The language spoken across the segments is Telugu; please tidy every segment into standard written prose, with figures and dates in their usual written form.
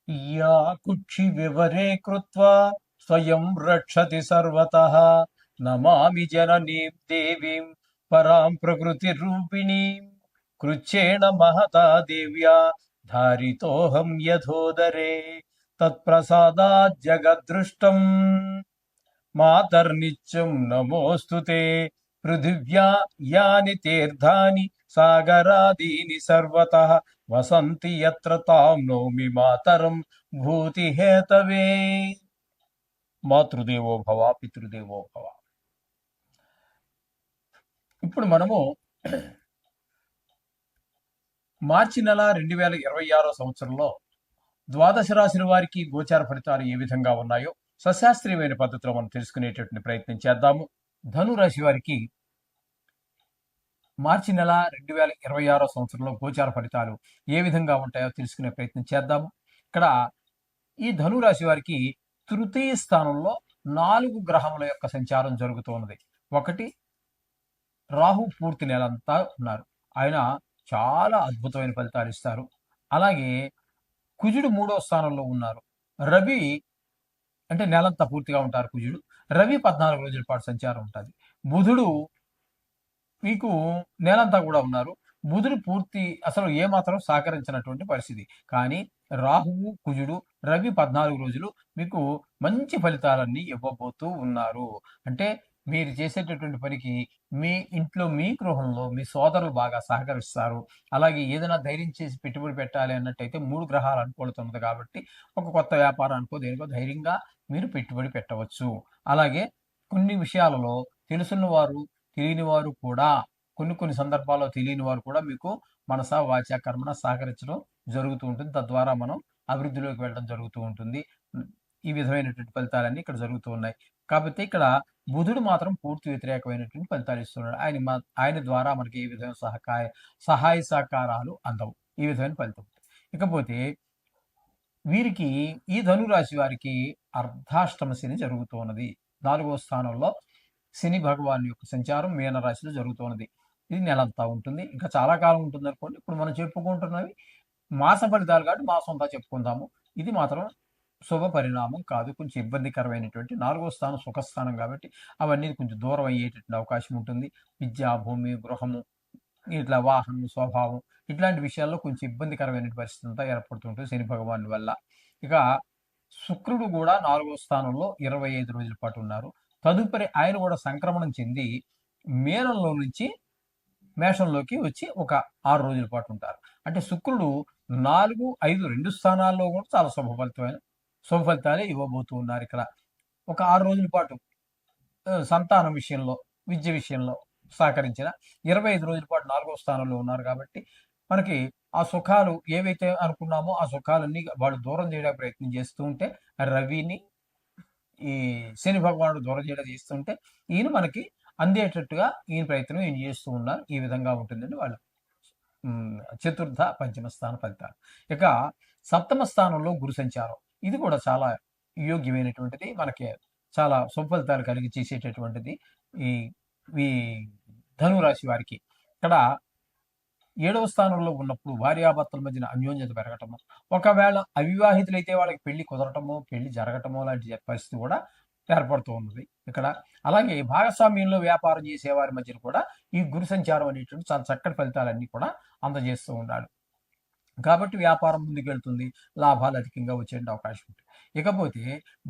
या कुक्षिविवरे कृत्वा स्वयं रक्षति सर्वतः नमामि जननीं देवीं परां प्रकृतिरूपिणीं कृच्छ्रेण महता देव्या धारितोऽहं यथोदरे तत्प्रसादात् जगद्दृष्टम् मातर्नित्यं नमोऽस्तु ते पृथिव्या यानि तीर्थानि सागरादीनि सर्वतः वसन्ति यत्र तां नौमि मातरं भूतिहेतवे మాతృదేవో భవ పితృదేవో భవ. ఇప్పుడు మనము మార్చి నెల 2026 సంవత్సరంలో ద్వాదశ రాశుల వారికి గోచార ఫలితాలు ఏ విధంగా ఉన్నాయో సశాస్త్రీయమైన పద్ధతిలో మనం తెలుసుకునేటటువంటి ప్రయత్నం చేద్దాము. ధనురాశి వారికి మార్చి నెల 2026 సంవత్సరంలో గోచార ఫలితాలు ఏ విధంగా ఉంటాయో తెలుసుకునే ప్రయత్నం చేద్దాము. ఇక్కడ ఈ ధనురాశి వారికి తృతీయ స్థానంలో 4 గ్రహముల యొక్క సంచారం జరుగుతున్నది. ఒకటి రాహు పూర్తి నెలంతా ఉన్నారు, ఆయన చాలా అద్భుతమైన ఫలితాలు ఇస్తారు. అలాగే కుజుడు 3వ స్థానంలో ఉన్నారు. రవి అంటే నెలంతా పూర్తిగా ఉంటారు కుజుడు. రవి 14 రోజుల పాటు సంచారం ఉంటుంది. బుధుడు మీకు నెలంతా కూడా ఉన్నారు. బుధుడు పూర్తి అసలు ఏమాత్రం సహకరించినటువంటి పరిస్థితి. కానీ రాహువు కుజుడు రవి 14 రోజులు మీకు మంచి ఫలితాలన్నీ ఇవ్వబోతూ ఉన్నారు. అంటే మీరు చేసేటటువంటి పనికి మీ ఇంట్లో మీ గృహంలో మీ సోదరులు బాగా సహకరిస్తారు. అలాగే ఏదైనా ధైర్యం చేసి పెట్టుబడి పెట్టాలి అన్నట్టయితే 3 గ్రహాలు అనుకూలత కాబట్టి ఒక కొత్త వ్యాపారానికో దేనికో ధైర్యంగా మీరు పెట్టుబడి పెట్టవచ్చు. అలాగే కొన్ని విషయాలలో తెలుసున్న వారు తెలియని వారు కూడా కొన్ని సందర్భాల్లో తెలియని వారు కూడా మీకు మనస వాచ కర్మణ సహకరించడం జరుగుతూ ఉంటుంది. తద్వారా మనం అభివృద్ధిలోకి వెళ్ళడం జరుగుతూ ఉంటుంది. ఈ విధమైనటువంటి ఫలితాలన్నీ ఇక్కడ జరుగుతూ ఉన్నాయి. కాబట్టి ఇక్కడ బుధుడు మాత్రం పూర్తి వ్యతిరేకమైనటువంటి ఫలితాలు ఇస్తున్నాడు. ఆయన ద్వారా మనకి ఏ విధమైన సహాయ సహకారాలు అందవు. ఈ విధమైన ఫలితం. ఇకపోతే వీరికి ఈ ధనురాశి వారికి అర్ధాష్టమ శని జరుగుతూ ఉన్నది. 4వ స్థానంలో శని భగవాన్ యొక్క సంచారం మీనరాశిలో జరుగుతున్నది. ఇది నెలంతా ఉంటుంది, ఇంకా చాలా కాలం ఉంటుంది అనుకోండి. ఇప్పుడు మనం చెప్పుకుంటున్నవి మాస ఫలితాలు కాబట్టి మాసం అంతా చెప్పుకుందాము. ఇది మాత్రం శుభ పరిణామం కాదు, కొంచెం ఇబ్బందికరమైనటువంటి 4వ స్థానం సుఖస్థానం కాబట్టి అవన్నీ కొంచెం దూరం అయ్యేటటువంటి అవకాశం ఉంటుంది. విద్య, భూమి, గృహము, ఇట్లా వాహనం, స్వభావం ఇట్లాంటి విషయాల్లో కొంచెం ఇబ్బందికరమైన పరిస్థితి అంతా ఏర్పడుతుంటుంది శని భగవాన్ వల్ల. ఇక శుక్రుడు కూడా 4వ స్థానంలో 25 రోజుల పాటు ఉన్నారు. తదుపరి ఆయన కూడా సంక్రమణం చెంది మీనంలో నుంచి మేషంలోకి వచ్చి ఒక 6 రోజుల పాటు ఉంటారు. అంటే శుక్రుడు 4, 5 2 స్థానాల్లో కూడా చాలా శుభ ఫలితాలే ఇవ్వబోతూ ఉన్నారు. ఇక్కడ ఒక 6 రోజుల పాటు సంతానం విషయంలో, విద్య విషయంలో సహకరించిన 25 రోజుల పాటు 4వ స్థానంలో ఉన్నారు. కాబట్టి మనకి ఆ సుఖాలు ఏవైతే అనుకున్నామో ఆ సుఖాలన్నీ వాళ్ళు దూరం చేయడానికి ప్రయత్నం చేస్తూ ఉంటే, రవిని ఈ శని భగవానుడు దూరం చేయడం చేస్తుంటే ఈయన మనకి అందేటట్టుగా ఈయన చేస్తూ ఉన్నారు. ఈ విధంగా ఉంటుందండి వాళ్ళు చతుర్థ పంచమ స్థాన ఫలితాలు. ఇక సప్తమ స్థానంలో గురు సంచారం, ఇది కూడా చాలా యోగ్యమైనటువంటిది, మనకి చాలా సుఫలితాలు కలిగి చేసేటటువంటిది ఈ ఈ ధనురాశి వారికి. ఇక్కడ 7వ స్థానంలో ఉన్నప్పుడు భార్యాభర్తల మధ్యన అన్యోన్యత పెరగటము, ఒకవేళ అవివాహితులైతే వాళ్ళకి పెళ్లి కుదరటమో పెళ్లి జరగటమో లాంటి పరిస్థితి కూడా ఏర్పడుతూ ఉన్నది ఇక్కడ. అలాగే భాగస్వామ్యంలో వ్యాపారం చేసే వారి మధ్యన కూడా ఈ గురు సంచారం అనేటువంటి చాలా చక్కటి ఫలితాలన్నీ కూడా అందజేస్తూ ఉన్నాడు. కాబట్టి వ్యాపారం ముందుకెళ్తుంది, లాభాలు అధికంగా వచ్చే అవకాశం ఉంటుంది. ఇకపోతే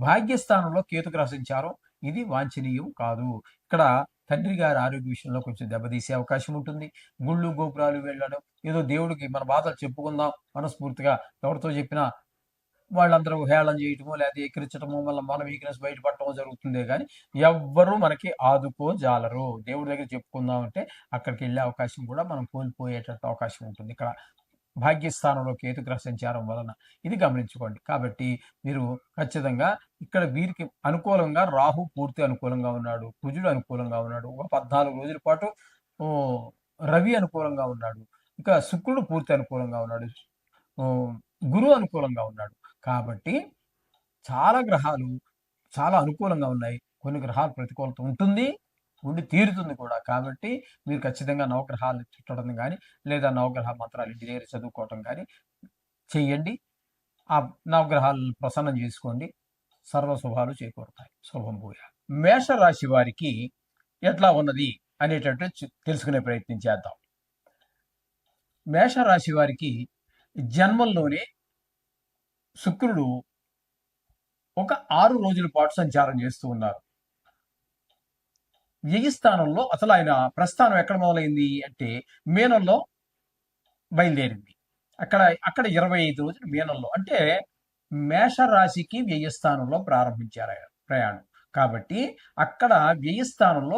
భాగ్యస్థానంలో కేతుగ్రహ సంచారం, ఇది వాంఛనీయం కాదు. ఇక్కడ తండ్రి గారి ఆరోగ్య విషయంలో కొంచెం దెబ్బతీసే అవకాశం ఉంటుంది. గుళ్ళు గోపురాలు వెళ్ళడం, ఏదో దేవుడికి మన బాధలు చెప్పుకుందాం మనస్ఫూర్తిగా ఎవరితో చెప్పినా వాళ్ళందరూ హేళన చేయటమో లేదా ఎక్కిరించడమో వల్ల మన వీక్నెస్ బయటపడటమో జరుగుతుందే కానీ ఎవ్వరూ మనకి ఆదుకోజాలరు. దేవుడి దగ్గర చెప్పుకుందాం అంటే అక్కడికి వెళ్ళే అవకాశం కూడా మనం కోల్పోయేటట్టు అవకాశం ఉంటుంది ఇక్కడ భాగ్యస్థానంలో కేతుగ్రహ సంచారం వలన. ఇది గమనించుకోండి. కాబట్టి మీరు ఖచ్చితంగా ఇక్కడ వీరికి అనుకూలంగా రాహు పూర్తి అనుకూలంగా ఉన్నాడు, కుజుడు అనుకూలంగా ఉన్నాడు, ఒక 14 రోజుల పాటు రవి అనుకూలంగా ఉన్నాడు, ఇక శుక్రుడు పూర్తి అనుకూలంగా ఉన్నాడు, గురువు అనుకూలంగా ఉన్నాడు. కాబట్టి చాలా గ్రహాలు చాలా అనుకూలంగా ఉన్నాయి. కొన్ని గ్రహాలు ప్రతికూలత ఉంటుంది, ఉండి తీరుతుంది కూడా. కాబట్టి మీరు ఖచ్చితంగా నవగ్రహాలు చుట్టడం కానీ లేదా నవగ్రహ మంత్రాలు ఇంటి దగ్గర చదువుకోవటం కానీ చెయ్యండి. ఆ నవగ్రహాలను ప్రసన్నం చేసుకోండి, సర్వ శుభాలు చేకూరుతాయి. శుభం భూయ. మేషరాశి వారికి ఎట్లా ఉన్నది అనేటట్టు తెలుసుకునే ప్రయత్నం చేద్దాం. మేషరాశి వారికి జన్మంలోనే శుక్రుడు ఒక 6 రోజుల పాటు సంచారం చేస్తూ ఉన్నారు. వ్యయ స్థానంలో అసలు ఆయన ప్రస్థానం ఎక్కడ మొదలైంది అంటే మీనంలో బయలుదేరింది. అక్కడ 25 రోజులు మీనంలో, అంటే మేషరాశికి వ్యయస్థానంలో ప్రారంభించారు ఆయన ప్రయాణం. కాబట్టి అక్కడ వ్యయస్థానంలో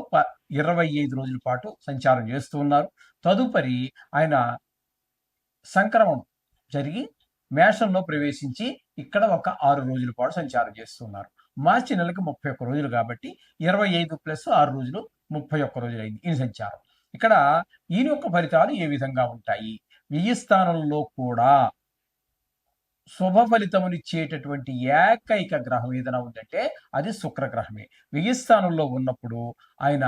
25 రోజుల పాటు సంచారం చేస్తూ ఉన్నారు. తదుపరి ఆయన సంక్రమణం జరిగి మేషంలో ప్రవేశించి ఇక్కడ ఒక 6 రోజుల పాటు సంచారం చేస్తున్నారు. మార్చి నెలకు 31 రోజులు కాబట్టి 25 ప్లస్ 6 రోజులు 31 రోజులు అయింది ఈ సంచారం. ఇక్కడ ఈయన యొక్క ఫలితాలు ఏ విధంగా ఉంటాయి? వ్యయ స్థానంలో కూడా శుభ ఫలితమునిచ్చేటటువంటి ఏకైక గ్రహం ఏదైనా ఉందంటే అది శుక్రగ్రహమే. వ్యయ స్థానంలో ఉన్నప్పుడు ఆయన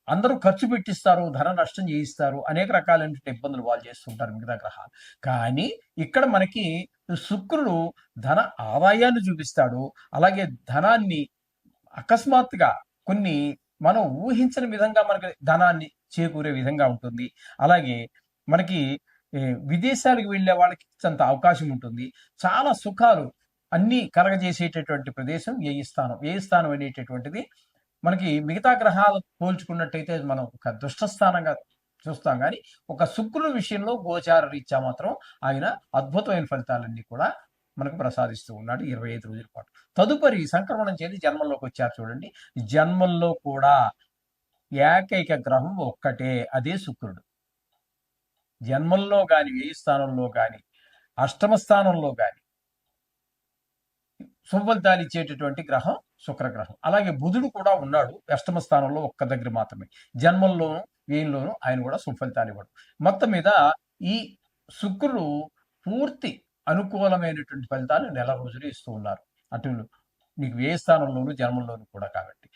అందరూ ఖర్చు పెట్టిస్తారు, ధన నష్టం చేయిస్తారు, అనేక రకాలైనటువంటి ఇబ్బందులు వాళ్ళు చేస్తుంటారు మిగతా గ్రహాలు. కానీ ఇక్కడ మనకి శుక్రుడు ధన ఆదాయాన్ని చూపిస్తాడు. అలాగే ధనాన్ని అకస్మాత్తుగా కొన్ని మనం ఊహించని విధంగా మనకి ధనాన్ని చేకూరే విధంగా ఉంటుంది. అలాగే మనకి విదేశాలకు వెళ్ళే వాళ్ళకి అంత అవకాశం ఉంటుంది. చాలా సుఖాలు అన్నీ కలగజేసేటటువంటి ప్రదేశం వ్యయస్థానం. వ్యయస్థానం అనేటటువంటిది మనకి మిగతా గ్రహాలు పోల్చుకున్నట్టయితే మనం ఒక దుష్టస్థానంగా చూస్తాం, కానీ ఒక శుక్రుడి విషయంలో గోచార రీత్యా మాత్రం ఆయన అద్భుతమైన ఫలితాలన్నీ కూడా మనకు ప్రసాదిస్తూ ఉన్నాడు 25 రోజుల పాటు. తదుపరి సంక్రమణం చేసి జన్మంలోకి వచ్చారు చూడండి. జన్మంలో కూడా ఏకైక గ్రహం ఒక్కటే, అదే శుక్రుడు. జన్మంలో గాని, వ్యయ స్థానంలో గాని, అష్టమ స్థానంలో గాని శుభఫలితాలు ఇచ్చేటటువంటి గ్రహం శుక్రగ్రహం. అలాగే బుధుడు కూడా ఉన్నాడు అష్టమ స్థానంలో ఒక్క దగ్గర మాత్రమే. జన్మంలోను వ్యయంలోను ఆయన కూడా శుభఫలితాలు ఇవ్వడు. మొత్తం మీద ఈ శుక్రుడు పూర్తి అనుకూలమైనటువంటి ఫలితాలు నెల రోజులు ఇస్తూ ఉన్నారు, అటు నీకు వ్యయ స్థానంలోను జన్మంలోను కూడా. కాబట్టి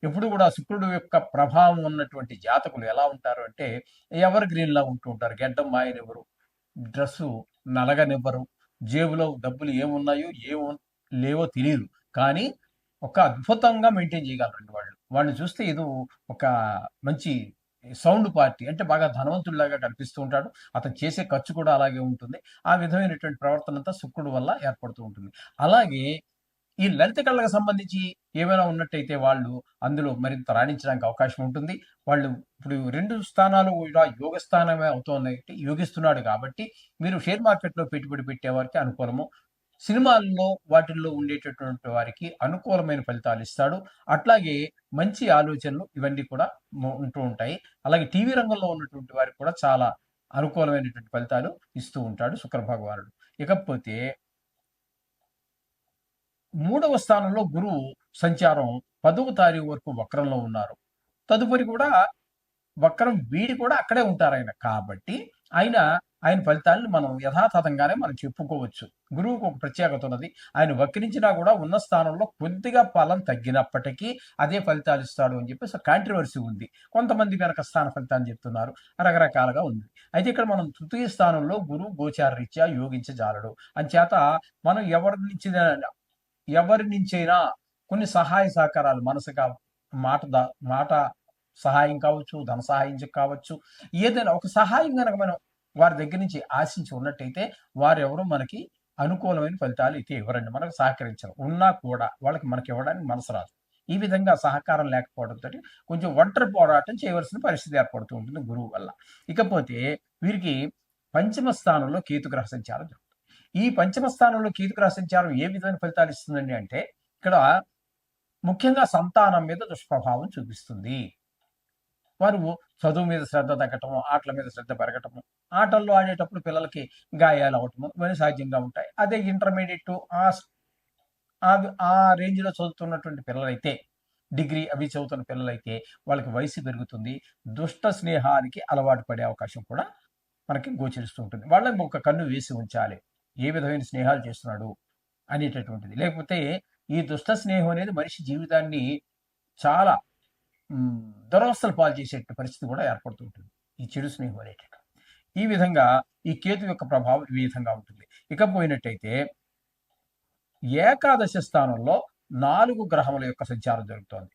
ఎప్పుడు కూడా శుక్రుడు యొక్క ప్రభావం ఉన్నటువంటి జాతకులు ఎలా ఉంటారు అంటే ఎవర్ గ్రీన్ లా ఉంటూ ఉంటారు. గెడ్డం మాయనివ్వరు, డ్రెస్సు నలగనివ్వరు, జేబులో డబ్బులు ఏమున్నాయో లేవో తెలియదు, కానీ ఒక అద్భుతంగా మెయింటైన్ చేయగలరండి వాళ్ళు. వాళ్ళని చూస్తే ఏదో ఒక మంచి సౌండ్ పార్టీ, అంటే బాగా ధనవంతుడిలాగా కనిపిస్తూ ఉంటాడు. అతను చేసే ఖర్చు కూడా అలాగే ఉంటుంది. ఆ విధమైనటువంటి ప్రవర్తన అంతా శుక్రుడు వల్ల ఏర్పడుతూ ఉంటుంది. అలాగే ఈ లలిత కళలకు సంబంధించి ఏమైనా ఉన్నట్టయితే వాళ్ళు అందులో మరింత రాణించడానికి అవకాశం ఉంటుంది. వాళ్ళు ఇప్పుడు 2 స్థానాలు కూడా యోగ స్థానమే అవుతున్నాయి, యోగిస్తున్నాడు. కాబట్టి మీరు షేర్ మార్కెట్లో పెట్టుబడి పెట్టే వారికి అనుకూలము, సినిమాల్లో వాటిల్లో ఉండేటటువంటి వారికి అనుకూలమైన ఫలితాలు ఇస్తాడు. అట్లాగే మంచి ఆలోచనలు ఇవన్నీ కూడా ఉంటూ ఉంటాయి. అలాగే టీవీ రంగంలో ఉన్నటువంటి వారికి కూడా చాలా అనుకూలమైనటువంటి ఫలితాలు ఇస్తూ ఉంటాడు శుక్ర భగవానుడు. ఇకపోతే 3వ స్థానంలో గురువు సంచారం 10వ తారీఖు వరకు వక్రంలో ఉన్నారు. తదుపరి కూడా వక్రం వీడి కూడా అక్కడే ఉంటారు ఆయన. కాబట్టి ఆయన ఫలితాలను మనం యథాతథంగానే మనం చెప్పుకోవచ్చు. గురువుకు ఒక ప్రత్యేకత ఉన్నది. ఆయన వక్రించినా కూడా ఉన్న స్థానంలో కొద్దిగా ఫలం తగ్గినప్పటికీ అదే ఫలితాలు ఇస్తాడు అని చెప్పేసి కాంట్రవర్సీ ఉంది. కొంతమంది కనుక స్థాన ఫలితాన్ని చెప్తున్నారు, రకరకాలుగా ఉంది. అయితే ఇక్కడ మనం తృతీయ స్థానంలో గురువు గోచార రీత్యా యోగించజాలడు. అంచేత మనం ఎవరి నుంచైనా కొన్ని సహాయ సహకారాలు, మనసుగా మాట సహాయం కావచ్చు, ధన సహాయం కావచ్చు, ఏదైనా ఒక సహాయం కనుక మనం వారి దగ్గర నుంచి ఆశించి ఉన్నట్టయితే వారెవరూ మనకి అనుకూలమైన ఫలితాలు అయితే ఇవ్వరండి, మనకు సహకరించరు. ఉన్నా కూడా వాళ్ళకి మనకి ఇవ్వడానికి మనసు రాదు. ఈ విధంగా సహకారం లేకపోవడంతో కొంచెం ఒంటరి పోరాటం చేయవలసిన పరిస్థితి ఏర్పడుతూ ఉంటుంది గురువు వల్ల. ఇకపోతే వీరికి పంచమ స్థానంలో కేతుగ్రహ సంచారం జరుగుతుంది. ఈ పంచమ స్థానంలో కేతుగ్రహ సంచారం ఏ విధమైన ఫలితాలు ఇస్తుందండి అంటే ఇక్కడ ముఖ్యంగా సంతానం మీద దుష్ప్రభావం చూపిస్తుంది. వారు చదువు మీద శ్రద్ధ తగ్గటము, ఆటల మీద శ్రద్ధ పెరగటము, ఆటల్లో ఆడేటప్పుడు పిల్లలకి గాయాలు అవటము ఇవన్నీ సహజంగా ఉంటాయి. అదే ఇంటర్మీడియట్ ఆ రేంజ్లో చదువుతున్నటువంటి పిల్లలైతే, డిగ్రీ అవి చదువుతున్న పిల్లలైతే వాళ్ళకి వయసు పెరుగుతుంది. దుష్ట స్నేహానికి అలవాటు పడే అవకాశం కూడా మనకి గోచరిస్తూ ఉంటుంది. వాళ్ళని ఒక కన్ను వేసి ఉంచాలి, ఏ విధమైన స్నేహాలు చేస్తున్నాడు అనేటటువంటిది. లేకపోతే ఈ దుష్ట స్నేహం అనేది మనిషి జీవితాన్ని చాలా దురవస్థలు పాలు చేసే పరిస్థితి కూడా ఏర్పడుతూ ఉంటుంది, ఈ చెడు స్నేహం అనేటటువంటి. ఈ విధంగా ఈ కేతు యొక్క ప్రభావం ఈ విధంగా ఉంటుంది. ఇకపోయినట్టయితే ఏకాదశి స్థానంలో 4 గ్రహముల యొక్క సంచారం జరుగుతోంది.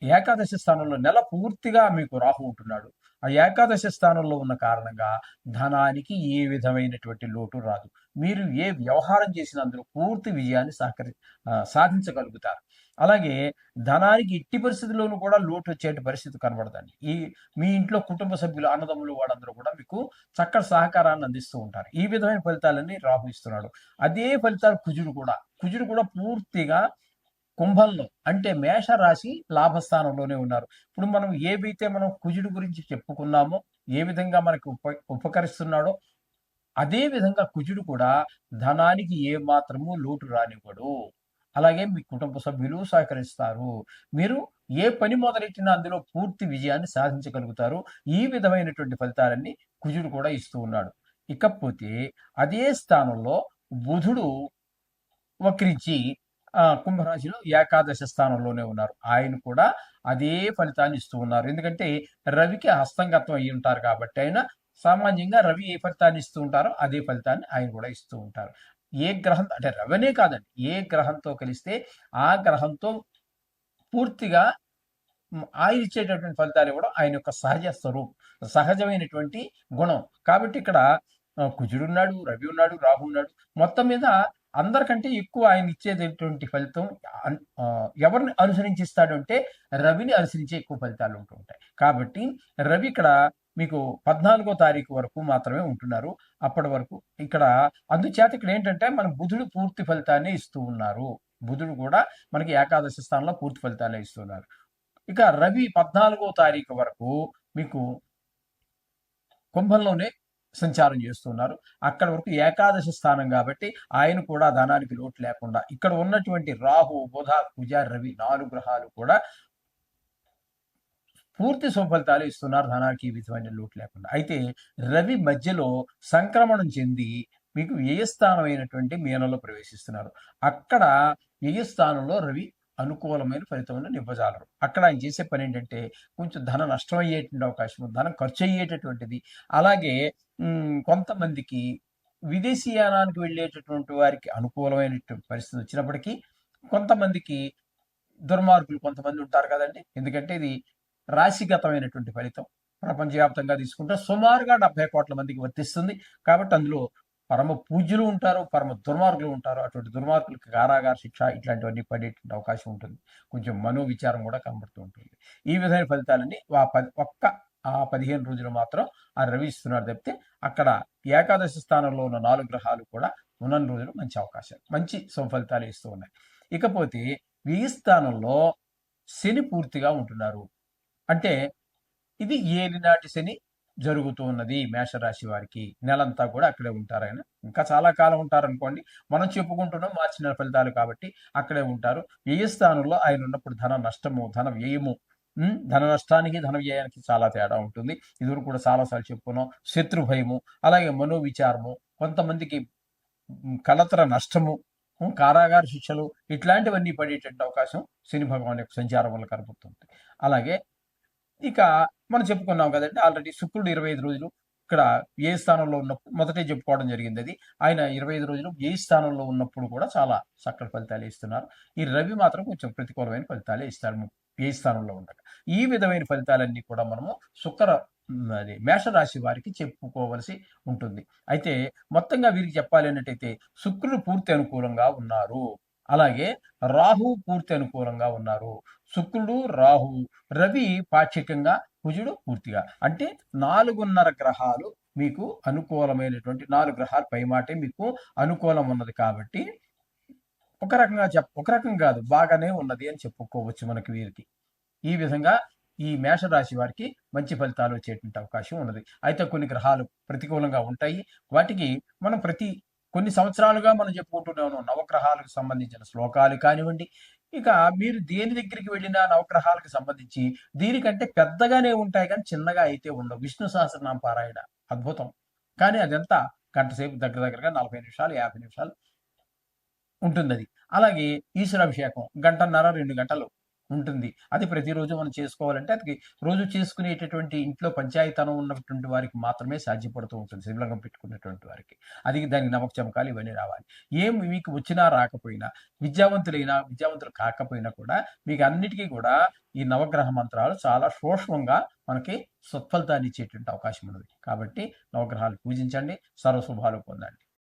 ఏకాదశి స్థానంలో నెల పూర్తిగా మీకు రాహు ఉంటున్నాడు. ఆ ఏకాదశి స్థానంలో ఉన్న కారణంగా ధనానికి ఏ విధమైనటువంటి లోటు రాదు. మీరు ఏ వ్యవహారం చేసినా అందులో పూర్తి విజయాన్ని సాధించగలుగుతారు. అలాగే ధనానికి ఎట్టి పరిస్థితుల్లోనూ కూడా లోటు వచ్చేటి పరిస్థితి కనబడదండి. మీ ఇంట్లో కుటుంబ సభ్యులు, అన్నదమ్ములు వాళ్ళందరూ కూడా మీకు చక్కటి సహకారాన్ని అందిస్తూ ఉంటారు. ఈ విధమైన ఫలితాలన్నీ రాహు ఇస్తున్నాడు. అదే ఫలితాలు కుజుడు కూడా పూర్తిగా కుంభంలో, అంటే మేషరాశి లాభస్థానంలోనే ఉన్నారు. ఇప్పుడు మనం ఏవైతే మనం కుజుడు గురించి చెప్పుకున్నామో, ఏ విధంగా మనకు ఉపకరిస్తున్నాడో, అదే విధంగా కుజుడు కూడా ధనానికి ఏ మాత్రము లోటు రానివ్వడు. అలాగే మీ కుటుంబ సభ్యులు సహకరిస్తారు. మీరు ఏ పని మొదలెట్టినా అందులో పూర్తి విజయాన్ని సాధించగలుగుతారు. ఈ విధమైనటువంటి ఫలితాలన్నీ కుజుడు కూడా ఇస్తూ ఉన్నాడు. ఇకపోతే అదే స్థానంలో బుధుడు వక్రించి కుంభరాశిలో ఏకాదశ స్థానంలోనే ఉన్నారు. ఆయన కూడా అదే ఫలితాన్ని ఇస్తూ ఉన్నారు. ఎందుకంటే రవికి హస్తంగతం అయి ఉంటారు కాబట్టి ఆయన సామాన్యంగా రవి ఏ ఫలితాన్ని ఇస్తూ ఉంటారో అదే ఫలితాన్ని ఆయన కూడా ఇస్తూ ఉంటారు. ఏ గ్రహం అంటే రవినే కాదండి, ఏ గ్రహంతో కలిస్తే ఆ గ్రహంతో పూర్తిగా ఆయన ఇచ్చేటటువంటి ఫలితాలు కూడా ఆయన యొక్క సహజమైనటువంటి గుణం. కాబట్టి ఇక్కడ కుజుడున్నాడు, రవి ఉన్నాడు, రాహు ఉన్నాడు. మొత్తం మీద అందరికంటే ఎక్కువ ఆయన ఇచ్చేటటువంటి ఫలితం ఎవరిని అనుసరించిస్తాడు అంటే రవిని అనుసరించే ఎక్కువ ఫలితాలు ఉంటూ ఉంటాయి. కాబట్టి రవి ఇక్కడ మీకు 14వ తారీఖు వరకు మాత్రమే ఉంటున్నారు. అప్పటి వరకు ఇక్కడ అందుచేత ఇక్కడ ఏంటంటే మన బుధుడు పూర్తి ఫలితాన్ని ఇస్తూ ఉన్నారు. బుధుడు కూడా మనకి ఏకాదశి స్థానంలో పూర్తి ఫలితాన్ని ఇస్తున్నారు. ఇక రవి 14వ తారీఖు వరకు మీకు కుంభంలోనే సంచారం చేస్తున్నారు. అక్కడ వరకు ఏకాదశి స్థానం కాబట్టి ఆయన కూడా ధనానికి లోటు లేకుండా, ఇక్కడ ఉన్నటువంటి రాహు, బుధ, కుజ, రవి 4 గ్రహాలు కూడా పూర్తి సుఫలితాలు ఇస్తున్నారు, ధనానికి ఈ విధమైన లోటు లేకుండా. అయితే రవి మధ్యలో సంక్రమణం చెంది మీకు వ్యయస్థానమైనటువంటి మీనంలో ప్రవేశిస్తున్నారు. అక్కడ వ్యయస్థానంలో రవి అనుకూలమైన ఫలితములను నివ్వజాలరు. అక్కడ ఆయన చేసే పని ఏంటంటే కొంచెం ధన నష్టం అయ్యేటువంటి అవకాశం, ధనం ఖర్చు అయ్యేటటువంటిది. అలాగే కొంతమందికి విదేశీయానానికి వెళ్ళేటటువంటి వారికి అనుకూలమైనటువంటి పరిస్థితి వచ్చినప్పటికీ, కొంతమందికి దుర్మార్గులు కొంతమంది ఉంటారు కదండి. ఎందుకంటే ఇది రాశిగతమైనటువంటి ఫలితం. ప్రపంచవ్యాప్తంగా తీసుకుంటే సుమారుగా 70 కోట్ల మందికి వర్తిస్తుంది. కాబట్టి అందులో పరమ పూజ్యులు ఉంటారు, పరమ దుర్మార్గులు ఉంటారు. అటువంటి దుర్మార్గులకు కారాగార శిక్ష ఇట్లాంటివన్నీ పడేటువంటి అవకాశం ఉంటుంది. కొంచెం మనోవిచారం కూడా కనబడుతూ ఉంటుంది. ఈ విధమైన ఫలితాలన్నీ ఆ 15 రోజులు మాత్రం ఆ రవి ఇస్తున్నాడు తప్పితే, అక్కడ ఏకాదశి స్థానంలో ఉన్న 4 గ్రహాలు కూడా ఉన్న రోజులు మంచి అవకాశాలు, మంచి సుఫలితాలు ఇస్తూ ఉన్నాయి. ఇకపోతే వ్యయ స్థానంలో శని పూర్తిగా ఉంటున్నారు. అంటే ఇది ఏలినాటి శని జరుగుతూ ఉన్నది మేషరాశి వారికి. నెలంతా కూడా అక్కడే ఉంటారు ఆయన. ఇంకా చాలా కాలం ఉంటారు అనుకోండి. మనం చెప్పుకుంటున్నాం మార్చి నెల ఫలితాలు కాబట్టి అక్కడే ఉంటారు. వ్యయ స్థానంలో ఆయన ఉన్నప్పుడు ధన నష్టము, ధన వ్యయము, ధన నష్టానికి ధన వ్యయానికి చాలా తేడా ఉంటుంది. ఇదివరకు కూడా చాలాసార్లు చెప్పుకున్నాం. శత్రు భయము, అలాగే మనోవిచారము, కొంతమందికి కలతర నష్టము, కారాగార శిక్షలు ఇట్లాంటివన్నీ పడేటువంటి అవకాశం శని భగవాన్ యొక్క సంచారం వల్ల కనబడుతుంది. అలాగే ఇక మనం చెప్పుకున్నాం కదండి ఆల్రెడీ శుక్రుడు 25 రోజులు ఇక్కడ ఏ స్థానంలో ఉన్నప్పుడు మొదటే చెప్పుకోవడం జరిగింది. అది ఆయన 25 రోజులు ఏ స్థానంలో ఉన్నప్పుడు కూడా చాలా చక్కటి ఫలితాలు ఇస్తున్నారు. ఈ రవి మాత్రం కొంచెం ప్రతికూలమైన ఫలితాలే ఇస్తారు ఏ స్థానంలో ఉండగా. ఈ విధమైన ఫలితాలన్నీ కూడా మనము మేషరాశి వారికి చెప్పుకోవలసి ఉంటుంది. అయితే మొత్తంగా వీరికి చెప్పాలి అన్నట్టయితే శుక్రుడు పూర్తి అనుకూలంగా ఉన్నారు. అలాగే రాహు పూర్తి అనుకూలంగా ఉన్నారు. శుక్రుడు, రాహు, రవి పాక్షికంగా, కుజుడు పూర్తిగా. అంటే 4.5 గ్రహాలు మీకు అనుకూలమైనటువంటి 4 గ్రహాలు పైమాటే మీకు అనుకూలం ఉన్నది కాబట్టి ఒక రకంగా కాదు బాగానే ఉన్నది అని చెప్పుకోవచ్చు మనకి వీరికి. ఈ విధంగా ఈ మేషరాశి వారికి మంచి ఫలితాలు వచ్చేటువంటి అవకాశం ఉన్నది. అయితే కొన్ని గ్రహాలు ప్రతికూలంగా ఉంటాయి. వాటికి మనం కొన్ని సంవత్సరాలుగా మనం చెప్పుకుంటూనే నవగ్రహాలకు సంబంధించిన శ్లోకాలు కానివ్వండి, ఇక మీరు దేని దగ్గరికి వెళ్ళినా నవగ్రహాలకు సంబంధించి దీనికంటే పెద్దగానే ఉంటాయి కానీ చిన్నగా అయితే ఉండవు. విష్ణు సహస్రనామ పారాయణ అద్భుతం. కానీ అదంతా గంట సేపు దగ్గరగా 40 నిమిషాలు 50 నిమిషాలు ఉంటుంది అది. అలాగే ఈశ్వరాభిషేకం 1.5 2 గంటలు ఉంటుంది. అది ప్రతిరోజు మనం చేసుకోవాలంటే అది రోజు చేసుకునేటటువంటి ఇంట్లో పంచాయతనం ఉన్నటువంటి వారికి మాత్రమే సాధ్యపడుతూ ఉంటుంది. శివలింగం పెట్టుకున్నటువంటి వారికి. అది దానికి నమక చమకాలు ఇవన్నీ రావాలి. ఏం మీకు వచ్చినా రాకపోయినా, విద్యావంతులు కాకపోయినా కూడా మీకు అన్నిటికీ కూడా ఈ నవగ్రహ మంత్రాలు చాలా సూక్ష్మంగా మనకి సత్ఫలితాన్ని ఇచ్చేటువంటి అవకాశం ఉన్నది. కాబట్టి నవగ్రహాలు పూజించండి, సర్వశుభాలు పొందండి.